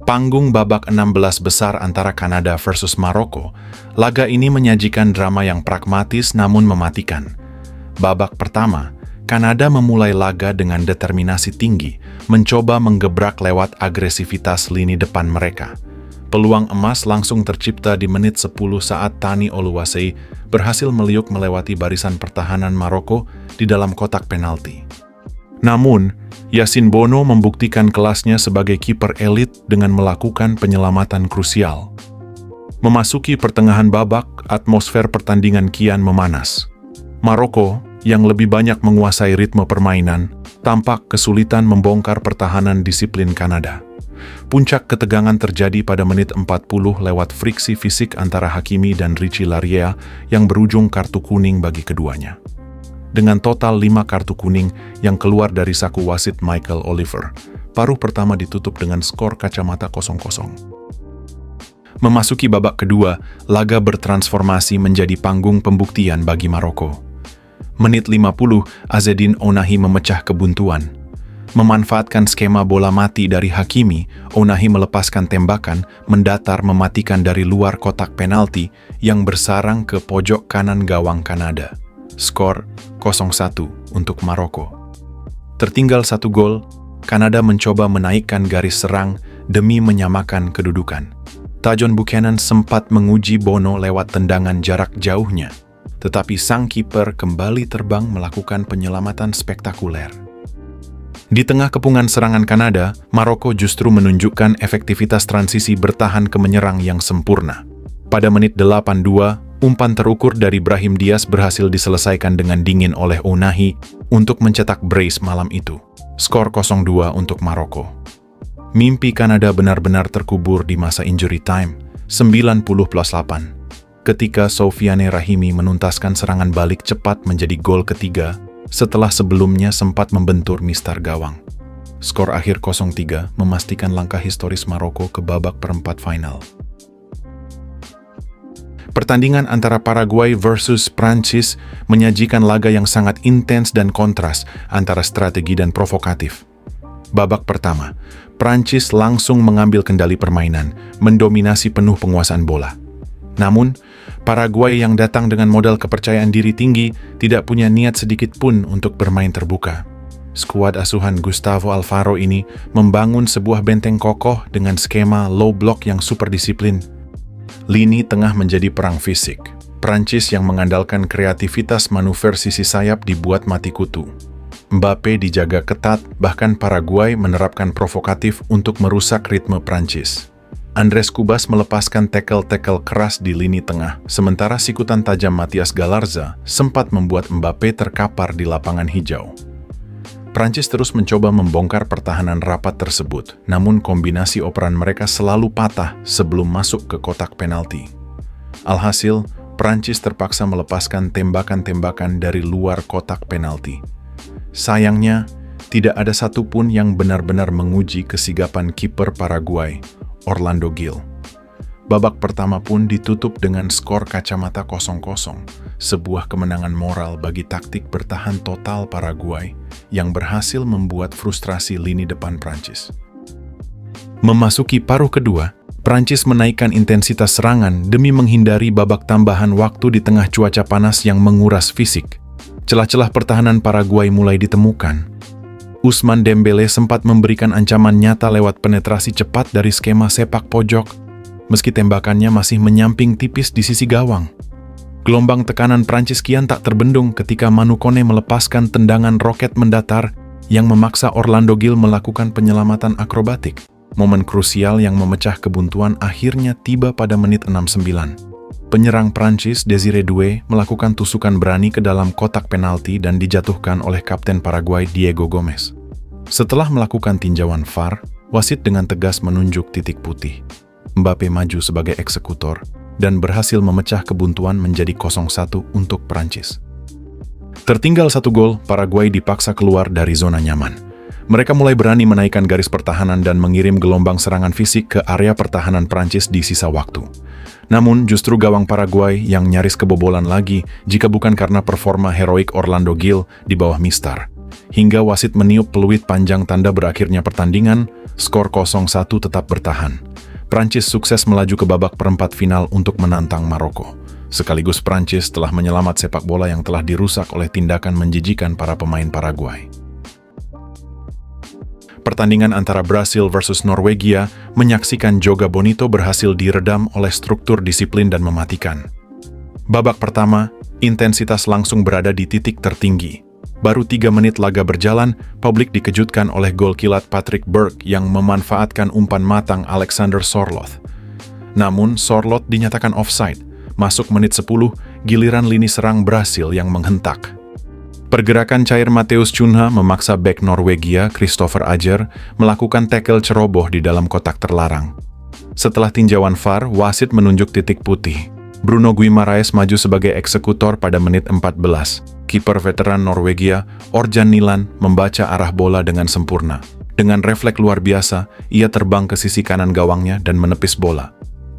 Panggung babak 16 besar antara Kanada versus Maroko, laga ini menyajikan drama yang pragmatis namun mematikan. Babak pertama, Kanada memulai laga dengan determinasi tinggi, mencoba menggebrak lewat agresivitas lini depan mereka. Peluang emas langsung tercipta di menit 10 saat Tani Oluwasei berhasil meliuk melewati barisan pertahanan Maroko di dalam kotak penalti. Namun, Yasin Bono membuktikan kelasnya sebagai kiper elit dengan melakukan penyelamatan krusial. Memasuki pertengahan babak, atmosfer pertandingan kian memanas. Maroko, yang lebih banyak menguasai ritme permainan, tampak kesulitan membongkar pertahanan disiplin Kanada. Puncak ketegangan terjadi pada menit 40 lewat friksi fisik antara Hakimi dan Richie Laryea yang berujung kartu kuning bagi keduanya. Dengan total 5 kartu kuning yang keluar dari saku wasit Michael Oliver, paruh pertama ditutup dengan skor kacamata 0-0. Memasuki babak kedua, laga bertransformasi menjadi panggung pembuktian bagi Maroko. Menit 50, Azzedine Ounahi memecah kebuntuan. Memanfaatkan skema bola mati dari Hakimi, Ounahi melepaskan tembakan, mendatar mematikan dari luar kotak penalti yang bersarang ke pojok kanan gawang Kanada. Skor 0-1 untuk Maroko. Tertinggal 1 gol, Kanada mencoba menaikkan garis serang demi menyamakan kedudukan. Tajon Buchanan sempat menguji Bono lewat tendangan jarak jauhnya, tetapi sang kiper kembali terbang melakukan penyelamatan spektakuler. Di tengah kepungan serangan Kanada, Maroko justru menunjukkan efektivitas transisi bertahan ke menyerang yang sempurna. Pada menit 82, umpan terukur dari Brahim Diaz berhasil diselesaikan dengan dingin oleh Ounahi untuk mencetak brace malam itu. Skor 0-2 untuk Maroko. Mimpi Kanada benar-benar terkubur di masa injury time, 90+8. Ketika Soufiane Rahimi menuntaskan serangan balik cepat menjadi gol ketiga, setelah sebelumnya sempat membentur mistar gawang. Skor akhir 0-3 memastikan langkah historis Maroko ke babak perempat final. Pertandingan antara Paraguay versus Prancis menyajikan laga yang sangat intens dan kontras antara strategi dan provokatif. Babak pertama, Prancis langsung mengambil kendali permainan, mendominasi penuh penguasaan bola. Namun, Paraguay yang datang dengan modal kepercayaan diri tinggi tidak punya niat sedikit pun untuk bermain terbuka. Skuad asuhan Gustavo Alfaro ini membangun sebuah benteng kokoh dengan skema low block yang super disiplin. Lini tengah menjadi perang fisik. Prancis yang mengandalkan kreativitas manuver sisi sayap dibuat mati kutu. Mbappe dijaga ketat, bahkan Paraguay menerapkan provokatif untuk merusak ritme Prancis. Andres Cubas melepaskan tackle-tackle keras di lini tengah, sementara sikutan tajam Matias Galarza sempat membuat Mbappe terkapar di lapangan hijau. Prancis terus mencoba membongkar pertahanan rapat tersebut, namun kombinasi operan mereka selalu patah sebelum masuk ke kotak penalti. Alhasil, Prancis terpaksa melepaskan tembakan-tembakan dari luar kotak penalti. Sayangnya, tidak ada satupun yang benar-benar menguji kesigapan kiper Paraguay, Orlando Gil. Babak pertama pun ditutup dengan skor kacamata 0-0, sebuah kemenangan moral bagi taktik bertahan total Paraguay yang berhasil membuat frustrasi lini depan Prancis. Memasuki paruh kedua, Prancis menaikkan intensitas serangan demi menghindari babak tambahan waktu di tengah cuaca panas yang menguras fisik. Celah-celah pertahanan Paraguay mulai ditemukan. Ousmane Dembélé sempat memberikan ancaman nyata lewat penetrasi cepat dari skema sepak pojok, meski tembakannya masih menyamping tipis di sisi gawang. Gelombang tekanan Prancis kian tak terbendung ketika Manu Kone melepaskan tendangan roket mendatar yang memaksa Orlando Gil melakukan penyelamatan akrobatik. Momen krusial yang memecah kebuntuan akhirnya tiba pada menit 69. Penyerang Prancis Désiré Doué melakukan tusukan berani ke dalam kotak penalti dan dijatuhkan oleh kapten Paraguay Diego Gomes. Setelah melakukan tinjauan VAR, wasit dengan tegas menunjuk titik putih. Mbappe maju sebagai eksekutor dan berhasil memecah kebuntuan menjadi 0-1 untuk Prancis. Tertinggal 1 gol, Paraguay dipaksa keluar dari zona nyaman. Mereka mulai berani menaikkan garis pertahanan dan mengirim gelombang serangan fisik ke area pertahanan Prancis di sisa waktu. Namun, justru gawang Paraguay yang nyaris kebobolan lagi jika bukan karena performa heroik Orlando Gil di bawah mistar. hingga wasit meniup peluit panjang tanda berakhirnya pertandingan, skor 0-1 tetap bertahan. Prancis sukses melaju ke babak perempat final untuk menantang Maroko. Sekaligus Prancis telah menyelamat sepak bola yang telah dirusak oleh tindakan menjijikan para pemain Paraguay. Pertandingan antara Brasil versus Norwegia menyaksikan Joga Bonito berhasil diredam oleh struktur disiplin dan mematikan. Babak pertama, intensitas langsung berada di titik tertinggi. Baru 3 menit laga berjalan, publik dikejutkan oleh gol kilat Patrick Berg yang memanfaatkan umpan matang Alexander Sorloth. Namun, Sorloth dinyatakan offside. Masuk menit 10, giliran lini serang Brasil yang menghentak. Pergerakan cair Mateus Cunha memaksa bek Norwegia, Christopher Ajer, melakukan tackle ceroboh di dalam kotak terlarang. Setelah tinjauan VAR, wasit menunjuk titik putih. Bruno Guimaraes maju sebagai eksekutor pada menit 14. Kiper veteran Norwegia, Orjan Nilan, membaca arah bola dengan sempurna. Dengan refleks luar biasa, ia terbang ke sisi kanan gawangnya dan menepis bola.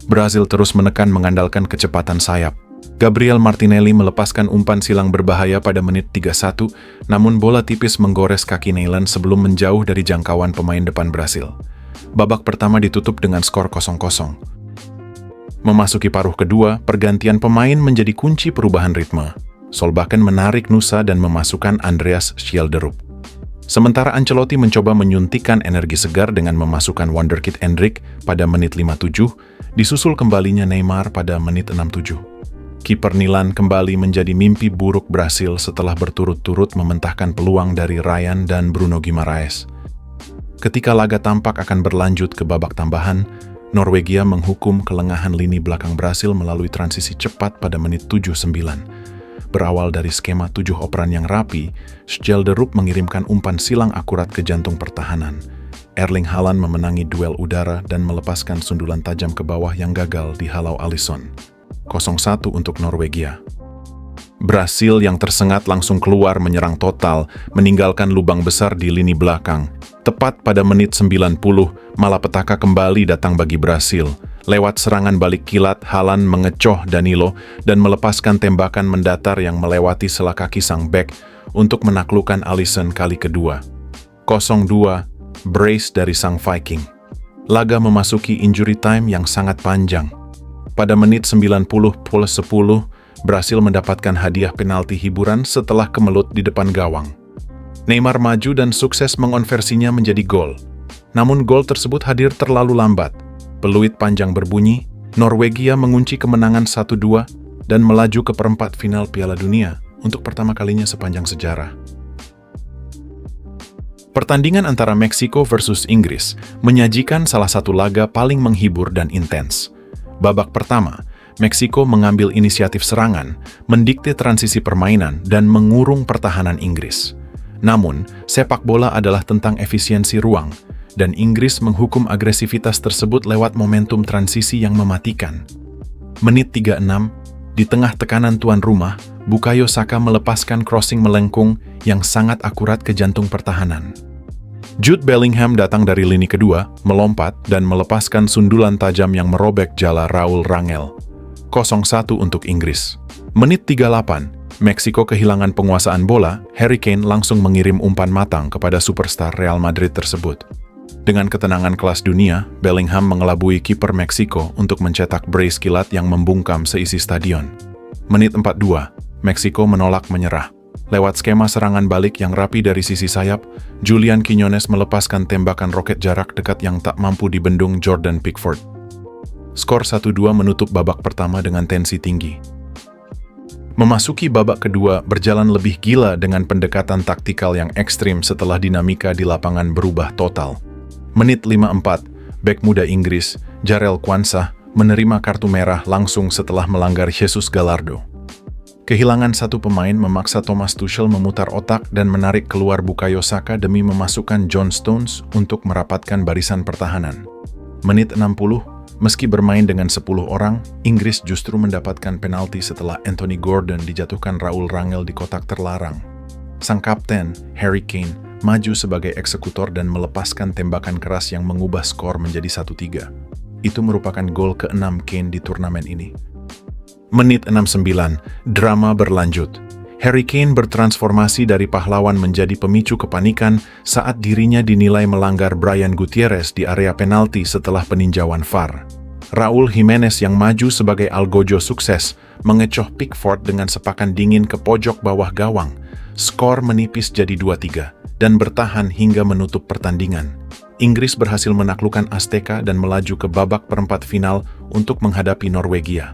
Brasil terus menekan mengandalkan kecepatan sayap. Gabriel Martinelli melepaskan umpan silang berbahaya pada menit 31, namun bola tipis menggores kaki Nilan sebelum menjauh dari jangkauan pemain depan Brasil. Babak pertama ditutup dengan skor 0-0. Memasuki paruh kedua, pergantian pemain menjadi kunci perubahan ritme. Solbakken menarik Nusa dan memasukkan Andreas Schjelderup. Sementara Ancelotti mencoba menyuntikkan energi segar dengan memasukkan wonderkid Endrick pada menit 57, disusul kembalinya Neymar pada menit 67. Kiper Nilan kembali menjadi mimpi buruk Brasil setelah berturut-turut mementahkan peluang dari Ryan dan Bruno Guimaraes. Ketika laga tampak akan berlanjut ke babak tambahan, Norwegia menghukum kelengahan lini belakang Brasil melalui transisi cepat pada menit 79. Berawal dari skema 7 operan yang rapi, Schjelderup mengirimkan umpan silang akurat ke jantung pertahanan. Erling Haaland memenangi duel udara dan melepaskan sundulan tajam ke bawah yang gagal dihalau Alisson. 0-1 untuk Norwegia. Brasil yang tersengat langsung keluar menyerang total, meninggalkan lubang besar di lini belakang. Tepat pada menit 90, malapetaka kembali datang bagi Brasil. Lewat serangan balik kilat, Haaland mengecoh Danilo dan melepaskan tembakan mendatar yang melewati sela kaki sang bek untuk menaklukkan Alisson kali kedua. 0-2, brace dari sang Viking. Laga memasuki injury time yang sangat panjang. Pada menit 90+10, Brasil mendapatkan hadiah penalti hiburan setelah kemelut di depan gawang. Neymar maju dan sukses mengonversinya menjadi gol. Namun gol tersebut hadir terlalu lambat. Peluit panjang berbunyi, Norwegia mengunci kemenangan 1-2 dan melaju ke perempat final Piala Dunia untuk pertama kalinya sepanjang sejarah. Pertandingan antara Meksiko versus Inggris menyajikan salah satu laga paling menghibur dan intens. Babak pertama, Meksiko mengambil inisiatif serangan, mendikte transisi permainan, dan mengurung pertahanan Inggris. Namun, sepak bola adalah tentang efisiensi ruang, dan Inggris menghukum agresivitas tersebut lewat momentum transisi yang mematikan. Menit 36, di tengah tekanan tuan rumah, Bukayo Saka melepaskan crossing melengkung yang sangat akurat ke jantung pertahanan. Jude Bellingham datang dari lini kedua, melompat dan melepaskan sundulan tajam yang merobek jala Raul Rangel. 0-1 untuk Inggris. Menit 38, Meksiko kehilangan penguasaan bola, Harry Kane langsung mengirim umpan matang kepada superstar Real Madrid tersebut. Dengan ketenangan kelas dunia, Bellingham mengelabui kiper Meksiko untuk mencetak brace kilat yang membungkam seisi stadion. Menit 42, Meksiko menolak menyerah. Lewat skema serangan balik yang rapi dari sisi sayap, Julian Quiñones melepaskan tembakan roket jarak dekat yang tak mampu dibendung Jordan Pickford. Skor 1-2 menutup babak pertama dengan tensi tinggi. Memasuki babak kedua berjalan lebih gila dengan pendekatan taktikal yang ekstrim setelah dinamika di lapangan berubah total. Menit 54, bek muda Inggris, Jarell Quansah, menerima kartu merah langsung setelah melanggar Jesus Gallardo. Kehilangan satu pemain memaksa Thomas Tuchel memutar otak dan menarik keluar Bukayo Saka demi memasukkan John Stones untuk merapatkan barisan pertahanan. Menit 60, meski bermain dengan 10 orang, Inggris justru mendapatkan penalti setelah Anthony Gordon dijatuhkan Raul Rangel di kotak terlarang. Sang kapten, Harry Kane, maju sebagai eksekutor dan melepaskan tembakan keras yang mengubah skor menjadi 1-3. Itu merupakan gol ke-6 Kane di turnamen ini. Menit 69, drama berlanjut. Harry Kane bertransformasi dari pahlawan menjadi pemicu kepanikan saat dirinya dinilai melanggar Brian Gutierrez di area penalti setelah peninjauan VAR. Raul Jimenez yang maju sebagai algojo sukses mengecoh Pickford dengan sepakan dingin ke pojok bawah gawang. Skor menipis jadi 2-3 dan bertahan hingga menutup pertandingan. Inggris berhasil menaklukkan Azteca dan melaju ke babak perempat final untuk menghadapi Norwegia.